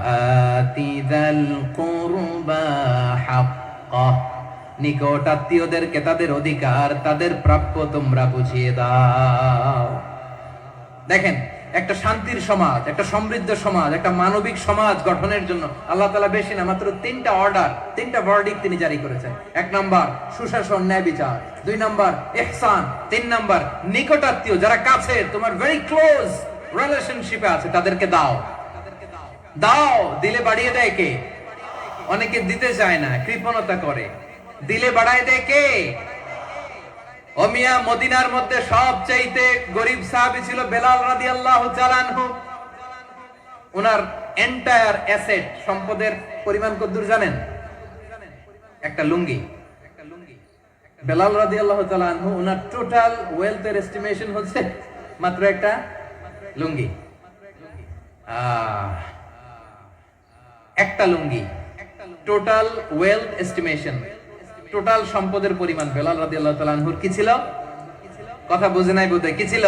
আতিযাল কুরবা হাক্কাহ, নিকট আত্মীয়দেরকে তাদের অধিকার, তাদের প্রাপ্য তোমরা বুঝিয়ে দাও। দেখেন, একটা শান্তির সমাজ, একটা সমৃদ্ধ সমাজ, একটা মানবিক সমাজ গঠনের জন্য আল্লাহ তাআলা বেশি না, মাত্র 3টা অর্ডার, 3টা ভার্ডিক্ট তিনি জারি করেছেন। 1 নাম্বার সুশাসন, ন্যায় বিচার। 2 নাম্বার ইহসান। 3 নাম্বার নিকট আত্মীয়, যারা কাছে, তোমার ভেরি ক্লোজ রিলেশনশিপে আছে, তাদেরকে দাও। দাও, দিলে বাড়িয়ে দেয় কে? অনেকে দিতে চায় না, কৃপণতা করে। দিলে বাড়ায় দেয় কে? ও মিয়া, মদিনার মধ্যে সবচাইতে গরিব সাহাবী ছিল বেলাল রাদিয়াল্লাহু তাআলা আনহু। ওনার এন্টায়ার অ্যাসেট, সম্পদের পরিমাণ কতদূর জানেন? একটা লুঙ্গি। বেলাল রাদিয়াল্লাহু তাআলা আনহু, ওনার টোটাল ওয়েলথের এস্টিমেশন হচ্ছে মাত্র একটা লুঙ্গি। একটা লুঙ্গি, টোটাল ওয়েলথ এস্টিমেশন, টোটাল সম্পদের পরিমাণ বেলাল রাদিয়াল্লাহু তাআলা আনহুর কি ছিল? কথা বুঝে নাই বোধহয়। কি ছিল?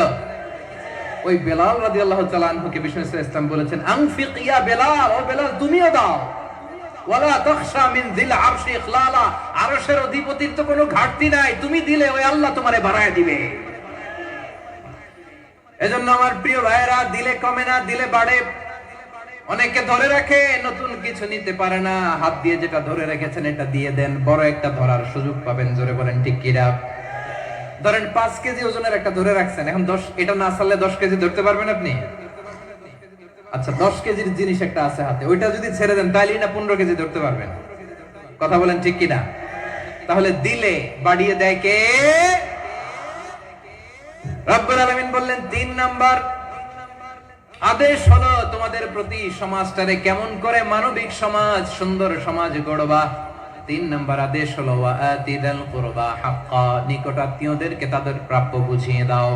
ওই বেলাল রাদিয়াল্লাহু তাআলা আনহুকে বিষ্ণু ইসলাম বলেছেন আনফিক ইয়া বেলাল, ও বেলাল তুমিও দাও। ওয়ালা তাখশা মিন যিল আরশি ইখলালা, আরশের অধিপতির তো কোনো ঘাটতি নাই, তুমি দিলে ওই আল্লাহ তোমারে বাড়ায় দিবে। এজন্য আমার প্রিয় ভাইরা, দিলে কমে না, দিলে বাড়ে। অনেকে ধরে রাখে, নতুন কিছু নিতে পারে না, হাত দিয়ে যেটা ধরে রেখেছেন এটা দিয়ে দেন, বড় একটা ধরার সুযোগ পাবেন। জোরে বলেন ঠিক কিনা? ধরেন 5 কেজি ওজনের একটা ধরে রাখছেন, এখন 10, এটা না চাললে 10 কেজি ধরতে পারবেন আপনি? আচ্ছা, 10 কেজির জিনিস একটা আছে হাতে, ওইটা যদি ছেড়ে দেন তাহলে না 15 কেজি ধরতে পারবেন। কথা বলেন ঠিক কিনা? তাহলে দিলে বাড়িয়ে দেয় কে? রব্বুল আলামিন বললেন 3 নাম্বার আদেশ হলো তোমাদের প্রতি সমাজটারে কেমন করে মানবিক সমাজ, সুন্দর সমাজ গড়বা। 3 নাম্বার আদেশ হলো ওয়া আতিদাল কুরবা হাক্কা, নিকট আত্মীয়দেরকে তাদের প্রাপ্য বুঝিয়ে দাও।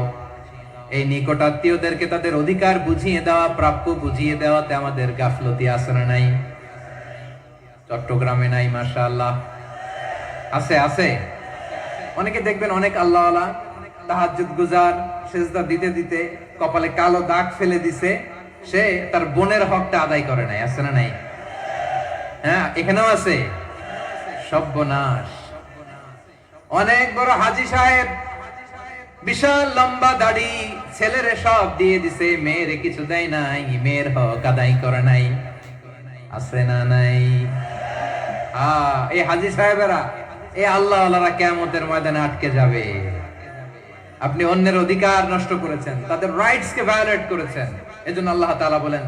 এই নিকট আত্মীয়দেরকে তাদের অধিকার বুঝিয়ে দেওয়া, প্রাপ্য বুঝিয়ে দেওয়াতে আমাদের গাফলতি আছে না নাই? চট্টগ্রামে নাই? মাশাআল্লাহ আছে, আছে। অনেকে দেখবেন অনেক আল্লাহওয়ালা তাহাজ্জুদ গুজার, সিজদা দিতে দিতে কপালে কালো দাগ ফেলে দিছে, সে তার বোনের হকটা আদায় করে নাই। আছে না নাই? হ্যাঁ, এখানেও আছে। সর্বনাশ। অনেক বড় হাজী সাহেব, বিশাল লম্বা দাড়ি, ছেলেরে সব দিয়ে দিছে, মেয়েরে কিছু দেয় নাই, মেয়ের হক আদায় করে নাই। আছে না নাই? এই হাজী সাহেবেরা, এই আল্লাহ ওয়ালারা কিয়ামতের ময়দানে আটকে যাবে। আপনি অন্যের অধিকার নষ্ট করেছেন, তাদের রাইটস কে ভায়োলেট করেছেন। এজন্য আল্লাহ তাআলা বলেন,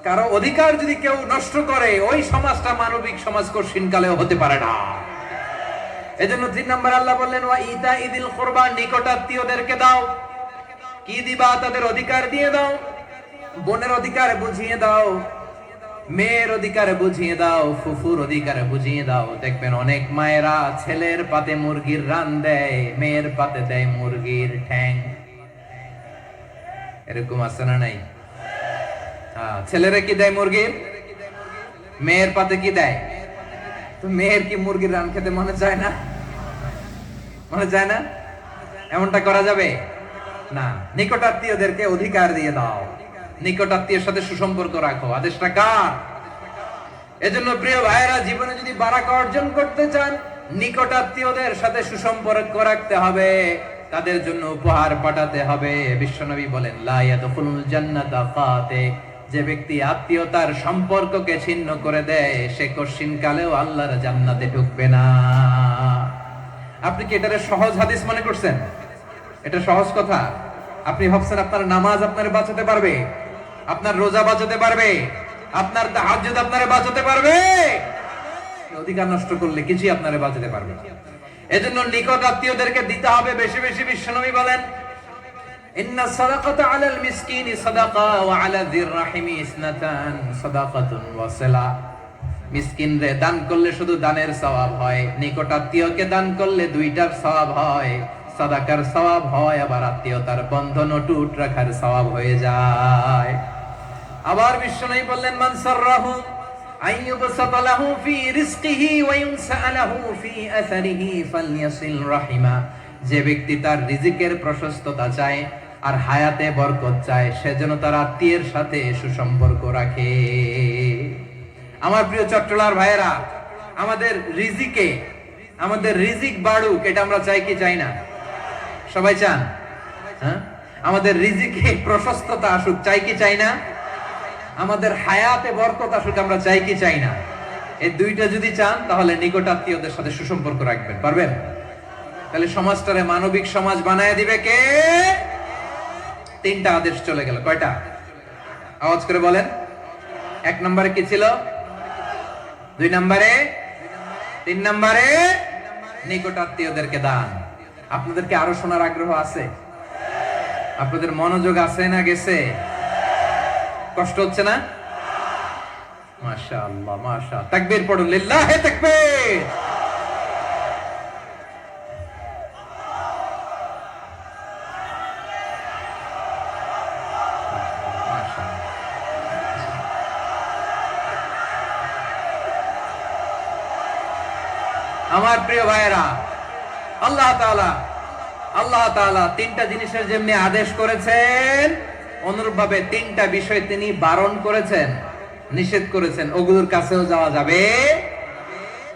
কারো অধিকার যদি কেউ নষ্ট করে, ওই সমাজটা মানবিক সমাজ কঠিন কালেও হতে পারে না। এজন্য 3 নম্বর আল্লাহ বললেন, ওয়া ইতা ইদিল কুরবা, নিকটাত্মীয়দেরকে দাও। কি দিবা? তাদের অধিকার দিয়ে দাও। বোনের অধিকার বুঝিয়ে দাও, মেয়ের অধিকার বুঝিয়ে দাও, ফুফুর অধিকার বুঝিয়ে দাও। দেখবেন অনেক মায়েরা ছেলের পাতে মুরগির রান দেয়, মেয়ের পাতে দেয় মুরগির ঠ্যাং। এরকম আছে না নাই? ছেলেরা কি দেয়? মুরগির। মেয়ের পাতে কি দেয়? তো মেয়ের কি মুরগির রান খেতে মনে চায় না? মনে চায় না? এমনটা করা যাবে না। নিকটাত্মীয়দেরকে অধিকার দিয়ে দাও, নিকটাত্মীয়ের সাথে সুসম্পর্ক রাখো। আদেশটা কার? এজন্য প্রিয় ভাইয়েরা, জীবনে যদি বারাকা অর্জন করতে চান, নিকটাত্মীয়দের সাথে সুসম্পর্ক রাখতে হবে, তাদের জন্য উপহার পাঠাতে হবে। বিশ্বনবী বলেন, লা ইয়াদখুলুল জান্নাতা কাতে, যে ব্যক্তি আত্মীয়তার সম্পর্ককে ছিন্ন করে দেয়, সে কঠিন কালেও আল্লাহর জান্নাতে ঢুকবে না। আপনি কি এটারে সহজ হাদিস মনে করছেন? এটা সহজ কথা? আপনি ভাবছেন আপনার নামাজ আপনার বাঁচাতে পারবে, আপনার রোজা বাঁচাতে পারবে, আপনার তাহাজ্জুদ আপনারে বাঁচাতে পারবে? অধিকার নষ্ট করলে কিছুই আপনারে বাঁচাতে পারবে না। এজন্য নিকট আত্মীয়দেরকে দিতে হবে বেশি বেশি। বিশ্বনবী বলেন, ইন্না সাদাকাতা আলাল মিসকিনি সাদাকা ওয়া আলা যির রাহিমি ইসনাতান সাদাকাতুন ওয়া সিলা। মিসকিনরে দান করলে শুধু দানের সওয়াব হয়, নিকট আত্মীয়কে দান করলে দুইটার সওয়াব হয়। সাদাকার সওয়াব হয়, আবার আত্মীয়তার বন্ধন অটুট রাখার সওয়াব হয়ে যায়। আবার বিশ্বনবী বললেন, মান সাররাহু আইয়ুবসাতা লাহু ফি রিজকিহি ওয়া ইউনসালাহু ফি আসারিহি ফালইয়াসিল রাহিমা। যে ব্যক্তি তার রিজিকের প্রশস্ততা চায় আর হায়াতে বরকত চায়, সে যেন তার আত্মীয়ের সাথে সুসম্পর্ক রাখে। আমার প্রিয় চট্টলার ভাইয়েরা, আমাদের রিজিক বাড়ুক, এটা আমরা চাই কি চাই না? সবাই চান? হ্যাঁ, আমাদের রিজিকে প্রশস্ততা আসুক, চাই কি চাই না? আমাদের হায়াতে বরকত আসুক, আমরা চাই কি চাই না? এই দুইটা যদি চান, তাহলে নিকট আত্মীয়দের সাথে সুসম্পর্ক রাখবেন, পারবেন? তাহলে সমাজটারে মানবিক সমাজ বানায় দিবে কে? 3টা আদেশ চলে গেল। কয়টা? আওয়াজ করে বলেন। 1 নম্বরে কি ছিল? 2 নম্বরে, 3 নম্বরে নিকট আত্মীয়দেরকে দান। আপনাদেরকে আরো শোনার আগ্রহ আছে? আপনাদের মনোযোগ আছে না গেছে? কষ্ট হচ্ছে না? মাশাআল্লাহ, মাশাআল্লাহ। তাকবীর পড়ুন, লিল্লাহি তাকবীর। আমার প্রিয় ভাইয়েরা, আল্লাহ তাআলা 3টা জিনিসের যেমনি আদেশ করেছেন, অনুরূপভাবে 3টা বিষয় তিনি বারণ করেছেন, নিষেধ করেছেন। ওগুলোর কাছেও যাওয়া যাবে।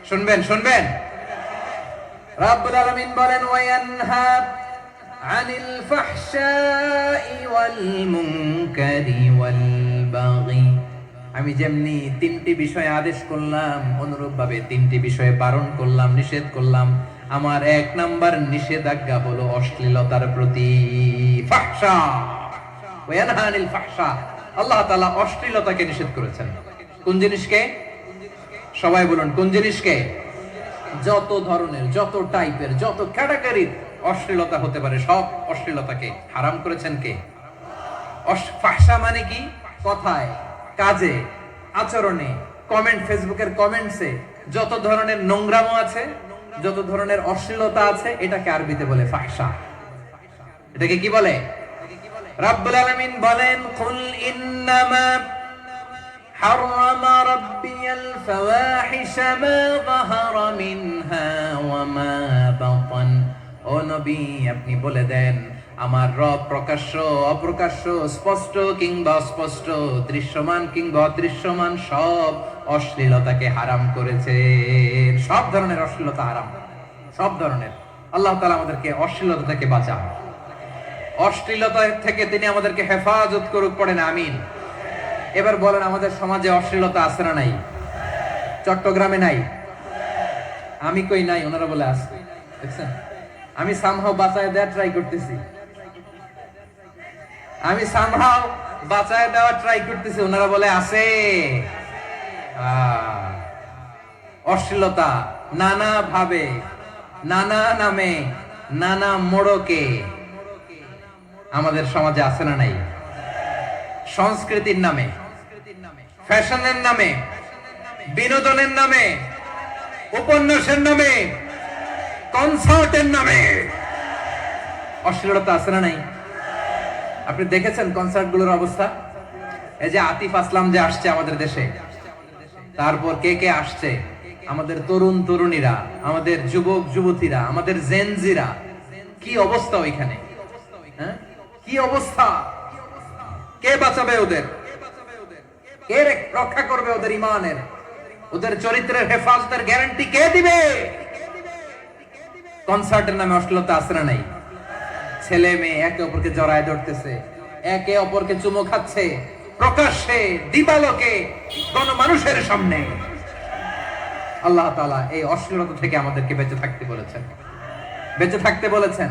শুনবেন। রাব্বুল আলামিন বলেন, ওয়ায়ানহা আনিল ফাহশাই ওয়াল মুনকারি ওয়াল বাগি। আমি যেমনি 3টি বিষয়ে আদেশ করলাম, অনুরূপভাবে 3টি বিষয়ে বারণ করলাম, নিষেধ করলাম। আমার 1 নাম্বার নিষেধাজ্ঞা হলো অশ্লীলতার প্রতি। ফাহশা, ওয়ায়ানহা আনিল ফাহশা, আল্লাহ তাআলা অশ্লীলতাকে নিষেধ করেছেন। কোন জিনিসকে? সবাই বলুন, কোন জিনিসকে? যত ধরনের, যত টাইপের, যত ক্যাটাগরির অশ্লীলতা হতে পারে, সব অশ্লীলতাকে হারাম করেছেন কে? ফাহশা মানে কি? কথায়, কাজে, আচরণে, কমেন্ট, ফেসবুকের কমেন্টসে যত ধরনের নোংরামো আছে, যত ধরনের অশ্লীলতা আছে, এটাকে আরবিতে বলে ফাহশা। এটাকে কি বলে? রাব্বুল আলামিন বলেন, কুল ইন্নামা হারামা রাব্বিয়াল ফাওয়াহিশা মা যাহারা মিনহা ওয়া মা বাতান। ও নবী, আপনি বলে দেন, আমার রব প্রকাশ্য, অপ্রকাশ্য, স্পষ্ট কিংবা অস্পষ্ট, দৃশ্যমান কিংবা অদৃশ্যমান সব অশ্লীলতাকে হারাম করেছে। সব ধরনের অশ্লীলতা হারাম, সব ধরনের। আল্লাহ তাআলা আমাদেরকে অশ্লীলতা থেকে বাঁচান, অশ্লীলতা থেকে তিনি আমাদেরকে হেফাজত করুক, পড়েন আমিন। এবার বলেন, আমাদের সমাজে অশ্লীলতা আছে না নাই? চট্টগ্রামে নাই? আমি কই নাই, ওনারা বলে আছে। দেখছেন, আমি সামহাও বাঁচায় দেওয়ার ট্রাই করতেছি, আমি সামহাও বাঁচায় দেওয়ার ট্রাই করতেছি, ওনারা বলে আছে। অশ্লীলতা নানা ভাবে, নানা নামে, নানা মোড়কে আমাদের সমাজে আছে না নাই? সংস্কৃতির নামে, ফ্যাশনের নামে, বিনোদনের নামে, উপন্যাসের নামে, কনসার্টের নামে অশ্লীলতা আছে না নাই? আপনি দেখেছেন কনসার্ট গুলোর অবস্থা? এই যে আতিফ আসলাম যে আসছে আমাদের দেশে, তারপর কে কে আসছে, আমাদের তরুণ তরুণীরা, আমাদের যুবক যুবতীরা, আমাদের জেনজিরা, কি অবস্থা ওইখানে? হ্যাঁ, কি অবস্থা? কে বাঁচাবে ওদের? কে রক্ষা করবে ওদের ইমানের, ওদের চরিত্রের হেফাজতের গ্যারান্টি কে দিবে? কনসার্টের নামে অশ্লীলতা আছে না নাই? ছেলে মেয়ে একে অপরকে জড়ায় ধরতেছে, একে অপরকে চুমো খাচ্ছে প্রকাশ্যে, দিবালোকে, গণমানুষের সামনে। আল্লাহ তাআলা এই অশ্লীলতা থেকে আমাদেরকে বেঁচে থাকতে বলেছেন, বেঁচে থাকতে বলেছেন।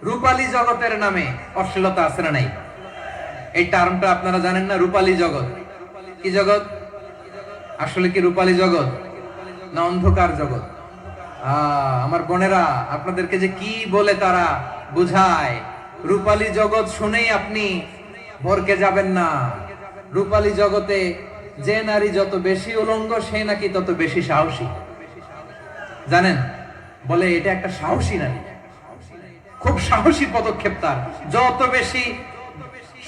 রূপালী জগতের নামে অশ্লীলতা আছে না নাই? এই টার্মটা আপনারা জানেন না? রূপালী জগৎ কি জগৎ? আসলে কি রূপালী জগৎ না অন্ধকার জগৎ? আমার বোনেরা, আপনাদেরকে যে কি বলে তারা বুঝায়, রূপালী জগৎ শুনেই আপনি ভরকে যাবেন না। রূপালী জগতে যে নারী যত বেশি উলঙ্গ, সে নাকি তত বেশি সাহসী। জানেন, বলে এটা একটা সাহসী নারী, খুব সাহসী পদক্ষেপ তার। যত বেশি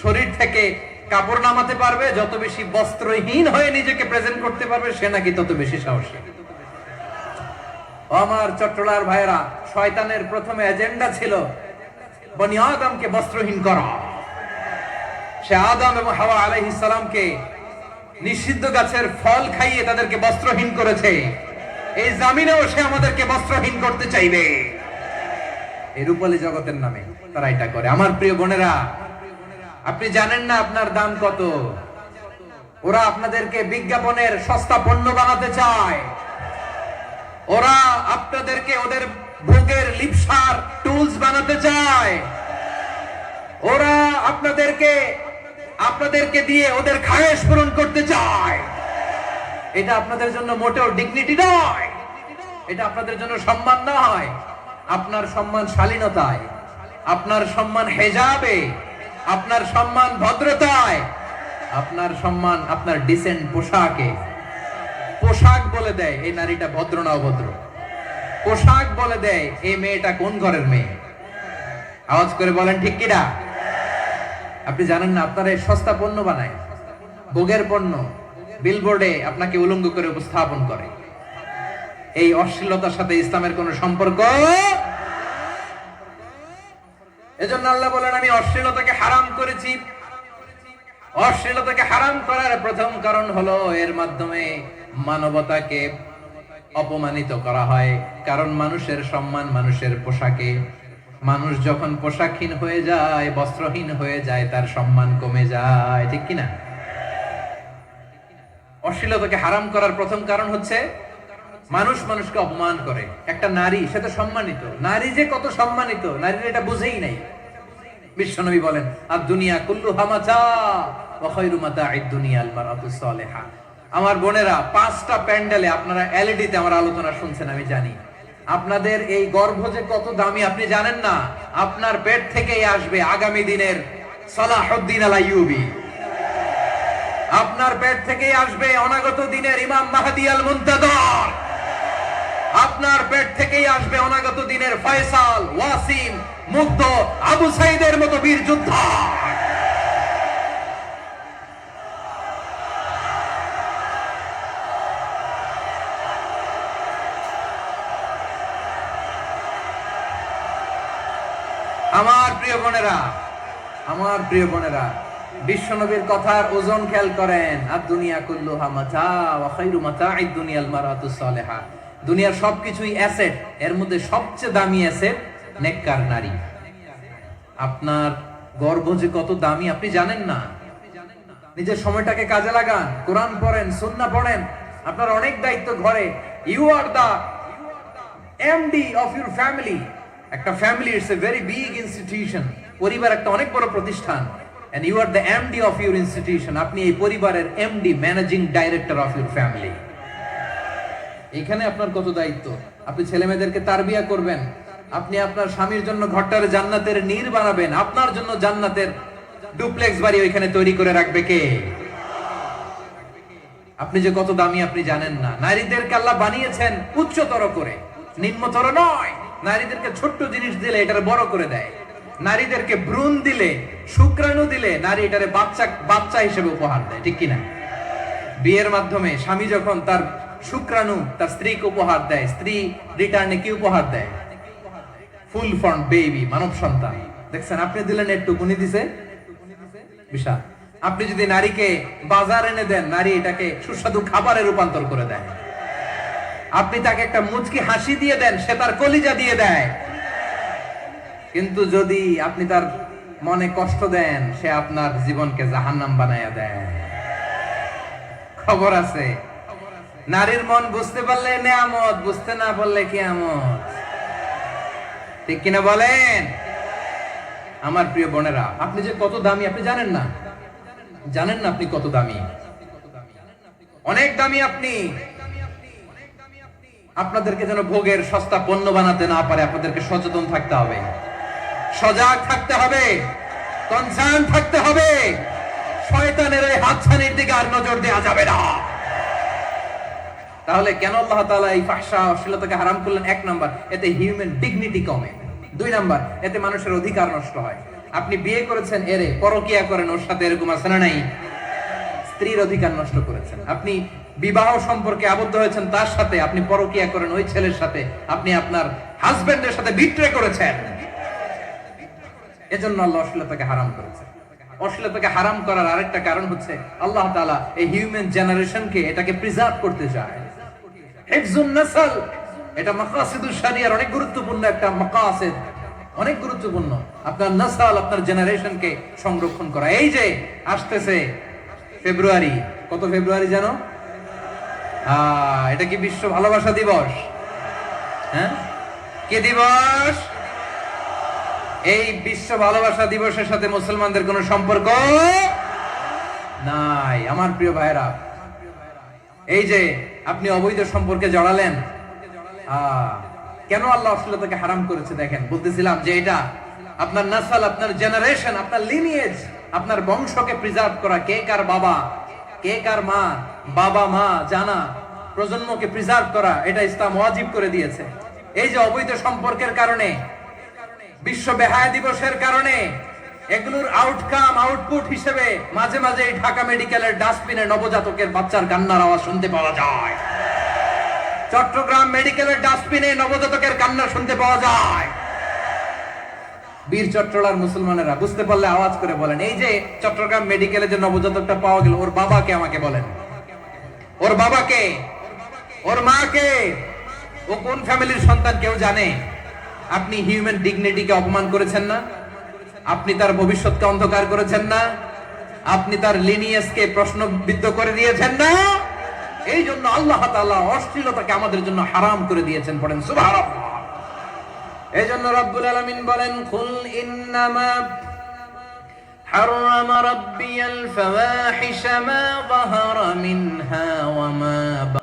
শরীর থেকে কাপড় নামাতে পারবে, যত বেশি বস্ত্রহীন হয়ে নিজেকে প্রেজেন্ট করতে পারবে, সে নাকি তত বেশি সাহসী। আমার চট্টলার ভাইয়েরা, শয়তানের প্রথমে এজেন্ডা ছিল বনি আদমকে বস্ত্রহীন করা। সে আদম এবং হাওয়া আলাইহিস সালামকে নিষিদ্ধ গাছের ফল খাইয়ে তাদেরকে বস্ত্রহীন করেছে। এই জামিনেও সে আমাদেরকে বস্ত্রহীন করতে চাইবে। এই রূপালী জগতের নামে তারা এটা করে। আমার প্রিয় বোনেরা, আপনি জানেন না আপনার দাম কত? ওরা আপনাদেরকে বিজ্ঞাপনের সস্তা পণ্য বানাতে চায়। ওরা আপনাদেরকে ওদের ভোগের লিপসার টুলস বানাতে চায়। ওরা আপনাদেরকে দিয়ে ওদের খায়েশ পূরণ করতে চায়। এটা আপনাদের জন্য মোটেও ডিগনিটি নয়, এটা আপনাদের জন্য সম্মান নয়। আপনার সম্মান শালীনতায়, আপনার সম্মান হেজাবে, আপনার সম্মান ভদ্রতায়, আপনার সম্মান আপনার ডিসেন্ট পোশাকে। পোশাক বলে দেয় এই নারীটা ভদ্র না অভদ্র। পোশাক বলে দেয় এই মেয়েটা কোন ঘরের মেয়ে। আওয়াজ করে বলেন ঠিক কিনা? আপনি জানেন না, আপনারা এই সস্তা পণ্য বানায়, ভোগের পণ্য, বিলবোর্ডে আপনাকে উলঙ্গ করে উপস্থাপন করে। এই অশ্লীলতার সাথে ইসলামের কোন সম্পর্ক। এজন্য আল্লাহ বলেন, আমি অশ্লীলতাকে হারাম করেছি। অশ্লীলতাকে হারাম করার প্রথম কারণ হলো এর মাধ্যমে মানবতাকে অপমানিত করা হয়। কারণ মানুষের সম্মান মানুষের পোশাকে। মানুষ যখন পোশাকহীন হয়ে যায়, বস্ত্রহীন হয়ে যায়, তার সম্মান কমে যায়, ঠিক কিনা? অশ্লীলতাকে হারাম করার প্রথম কারণ হচ্ছে মানুষ মানুষকে অপমান করে। একটা নারী, সে তো সম্মানিত, নারী যে কত সম্মানিত নারীরা এটা বুঝেই নাই। বিশ্বনবী বলেন, আর দুনিয়া কুল্লুহা মাতা ওয়া খায়রু মাতা'আদ দুনিয়া আল মারআতুস সালিহা। আমার বোনেরা, 5টা প্যান্ডেলে আপনারা এলইডি তে আমার আলোচনা শুনছেন, আমি জানি। আপনাদের এই গর্ভ যে কত দামি আপনি জানেন না। আপনার পেট থেকেই আসবে আগামী দিনের সালাহুদ্দিন আল আইয়ুবী। আপনার পেট থেকেই আসবে অনাগত দিনের ইমাম মাহদী আল মুনতাযর। আপনার পেট থেকেই আসবে অনাগত দিনের ফয়সাল, ওয়াসিম, মুগ্ধ, আবু সাইদের মতো বীর যোদ্ধা। আমার প্রিয় বোনেরা, আমার প্রিয় বোনেরা, বিশ্বনবীর কথার ওজন খেয়াল করেন। আর দুনিয়া কুল্লুহা মাতা ওয়া খায়রু মাতা'আদ দুনিয়া আল মারআতুস সালিহা। দুনিয়ার সবকিছুই অ্যাসেট, এর মধ্যে সবচেয়ে দামি অ্যাসেট নেককার নারী। আপনার গর্ভ যে কত দামি আপনি জানেন না। নিজের সময়টাকে কাজে লাগান, কোরআন পড়েন, সুন্নাহ পড়েন। আপনার অনেক দায়িত্ব ঘরে। You are the MD of your family. একটা family it's a very big institution. পরিবার একটা অনেক বড় প্রতিষ্ঠান। And you are the MD of your institution. আপনি এই পরিবারের MD, managing director of your family. এখানে আপনার কত দায়িত্ব। আপনি ছেলে মেয়েদেরকে তারবিয়া করবেন, আপনি আপনার স্বামীর জন্য ঘরটারে জান্নাতের নীর বানাবেন, আপনার জন্য জান্নাতের ডুপ্লেক্স বাড়ি ওইখানে তৈরি করে রাখবে কে? আপনি যে কত দামি আপনি জানেন না। নারীদেরকে আল্লাহ বানিয়েছেন উচ্চতর করে, নিম্নতর নয়। নারীদেরকে ছোট্ট জিনিস দিলে এটারে বড় করে দেয়। নারীদেরকে ভ্রূণ দিলে, শুক্রাণু দিলে নারী এটারে বাচ্চা হিসেবে উপহার দেয়, ঠিক কিনা? বিয়ের মাধ্যমে স্বামী যখন তার শুক্রাণু তার স্ত্রীকে উপহার দেয়, স্ত্রী রিটার্নে কি উপহার দেয়? ফুল ফর্ম বেবি, মানব সন্তান। দেখছেন, আপনি দিলেন একটু, উনি দিছে বিশাল। আপনি যদি নারীকে বাজার এনে দেন, নারী এটাকে সুস্বাদু খাবারে রূপান্তর করে দেয়। আপনি তাকে একটা মুচকি হাসি দিয়ে দেন, সে তার কলিজা দিয়ে দেয়। কিন্তু যদি আপনি তার মনে কষ্ট দেন, সে আপনার জীবনকে জাহান্নাম বানায়া দেয়। খবর আছে, নারীর মন বুঝতে পারলে নেয়ামত, বুঝতে না পারলে কিয়ামত, ঠিক কিনা বলেন? আমার প্রিয় বোনেরা, আপনি যে কত দামি আপনি জানেন না। জানেন না আপনি কত দামি, অনেক দামি আপনি। আপনাদেরকে যেন ভোগের সস্তা পণ্য বানাতে না পারে, আপনাদেরকে সচেতন থাকতে হবে, সজাগ থাকতে হবে, কনসার্ন থাকতে হবে। শয়তানের এই হাতছানির দিকে আর নজর দেওয়া যাবে না। তাহলে কেন আল্লাহ তাআলা এই ফাহশা অশ্লীলতাকে হারাম করলেন? এক নাম্বার, এতে হিউম্যান ডিগনিটি কমে। দুই নাম্বার, এতে মানুষের অধিকার নষ্ট হয়। আপনি বিয়ে করেছেন, এরে পরকিয়া করেন, ওর সাথে এরকম আছে না নাই? স্ত্রীর অধিকার নষ্ট করেছেন। আপনি বিবাহ সম্পর্কে আবদ্ধ হয়েছেন তার সাথে, আপনি পরকিয়া করেন ওই ছেলের সাথে, আপনি আপনার হাজবেন্ডের সাথে বিট্রে করেছেন। এজন্য আল্লাহ অশ্লীলতাকে হারাম করেছেন। অশ্লীলতাকে হারাম করার আরেকটা কারণ হচ্ছে আল্লাহ তাআলা এই হিউম্যান জেনারেশনকে এটাকে প্রিজার্ভ করতে চায়। হিফজুন নাসল, এটা মাকাসিদুশ শরিয়ার অনেক গুরুত্বপূর্ণ একটা মাকাসিদ, অনেক গুরুত্বপূর্ণ। আপনার নাসল, আপনার জেনারেশনকে সংরক্ষণ করা। এই যে আসতেছে ফেব্রুয়ারি, কত ফেব্রুয়ারি জানো? এটা কি বিশ্ব ভালোবাসা দিবস? হ্যাঁ, কি দিবস? এই বিশ্ব ভালোবাসা দিবসের সাথে মুসলমানদের কোনো সম্পর্ক নাই। আমার প্রিয় ভাইরা, এই যে আপনি অবৈধ সম্পর্কে জড়ালেন, কেন আল্লাহ অশ্লীলতাকে হারাম করেছে দেখেন। বলতেছিলাম যে এটা আপনার নাসল, আপনার জেনারেশন, আপনার লিনিয়েজ, আপনার বংশকে প্রিজার্ভ করা। কে কার বাবা, কে কার মা, বাবা মা জানা, প্রজন্মকে প্রিজার্ভ করা, এটা ইসলাম ওয়াজিব করে দিয়েছে। এই যে অবৈধ সম্পর্কের কারণে, বিশ্ব বেহায়া দিবসের কারণে, এগুলোর আউটকাম, আউটপুট হিসেবে মাঝে মাঝে ঢাকা মেডিকেলের ডাস্টবিনে নবজাতকের বাচ্চার কান্নার আওয়াজ শুনতে পাওয়া যায়। চট্টগ্রাম মেডিকেলের ডাস্টবিনে নবজাতকের কান্না শুনতে পাওয়া যায়। বীর চট্টলার মুসলমানেরা বুঝতে পারলে আওয়াজ করে বলেন, এই যে চট্টগ্রাম মেডিকেলে যে নবজাতকটা পাওয়া গেল, ওর বাবাকে আমাকে বলেন, ওর বাবাকে, ওর মাকে, ও কোন ফ্যামিলির সন্তান কেউ জানে? আপনি হিউম্যান ডিগনিটিকে অপমান করেছেন না? আপনি তার ভবিষ্যৎকে অন্ধকার করেছেন না? আপনি তার লিনিয়েজকে প্রশ্নবিদ্ধ করে দিয়েছেন না? এই জন্য আল্লাহ তাআলা অশ্লীলতাকে আমাদের জন্য হারাম করে দিয়েছেন। পড়েন সুবহানাল্লাহ। এই জন্য রব্বুল আলামিন বলেন, কুল ইন্নামা হারামা রাব্বিয়াল ফাওয়াহিশা মা যাহারা মিন